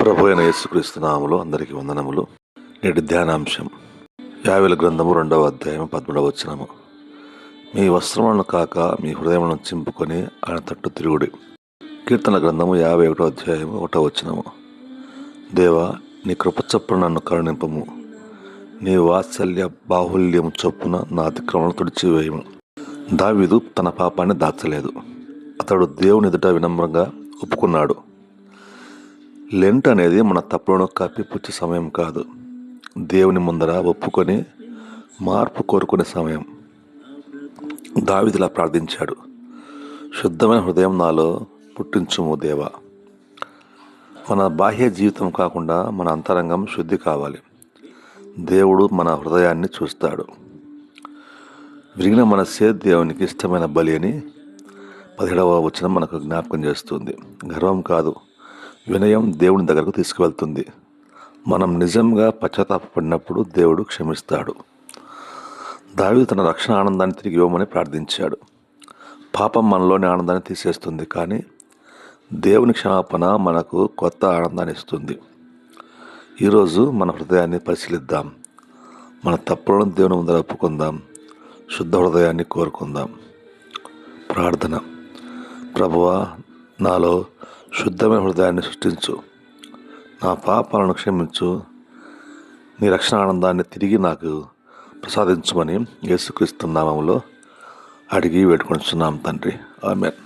ప్రభు అయిన యేసుక్రీస్తు నామములో అందరికీ వందనములు. నేటి ధ్యానాంశం యావేల గ్రంథము 2వ అధ్యాయం 13వ వచనము. మీ వస్త్రములను కాక మీ హృదయములను చింపుకొని ఆయన తట్టు తిరుగుడి. కీర్తన గ్రంథము 51వ అధ్యాయం 1వ వచనము. దేవా, నీ కృప చొప్పున నన్ను కరుణింపము, నీ వాత్సల్య బాహుల్యము చొప్పున నా అతిక్రమణను తుడిచివేయము. దావీదు తన పాపాన్ని దాచలేదు. అతడు దేవుని ఎదుట వినమ్రంగా ఒప్పుకున్నాడు. లెంట్ అనేది మన తప్పులను కప్పిపుచ్చే సమయం కాదు, దేవుని ముందర ఒప్పుకొని మార్పు కోరుకునే సమయం. దావీదులా ప్రార్థించాడు, శుద్ధమైన హృదయం నాలో పుట్టించుము దేవా. మన బాహ్య జీవితం కాకుండా మన అంతరంగం శుద్ధి కావాలి. దేవుడు మన హృదయాన్ని చూస్తాడు. విరిగిన మనస్సే దేవునికి ఇష్టమైన బలి అని 17వ వచనం మనకు జ్ఞాపకం చేస్తుంది. గర్వం కాదు, వినయం దేవుని దగ్గరకు తీసుకువెళ్తుంది. మనం నిజంగా పశ్చాత్తాపడినప్పుడు దేవుడు క్షమిస్తాడు. దావీదు తన రక్షణ ఆనందాన్ని తిరిగి ఇవ్వమని ప్రార్థించాడు. పాపం మనలోని ఆనందాన్ని తీసేస్తుంది, కానీ దేవుని క్షమాపణ మనకు కొత్త ఆనందాన్ని ఇస్తుంది. ఈరోజు మన హృదయాన్ని పరిశీలిద్దాం. మన తప్పులను దేవుని ముందర ఒప్పుకుందాం. శుద్ధ హృదయాన్ని కోరుకుందాం. ప్రార్థన. ప్రభువా, నాలో శుద్ధమైన హృదయాన్ని సృష్టించు, నా పాపాలను క్షమించు, నీ రక్షణ ఆనందాన్ని తిరిగి నాకు ప్రసాదించమని యేసుక్రీస్తు నామములో అడిగి వేడుకొనుచున్నాం తండ్రి. ఆమేన్.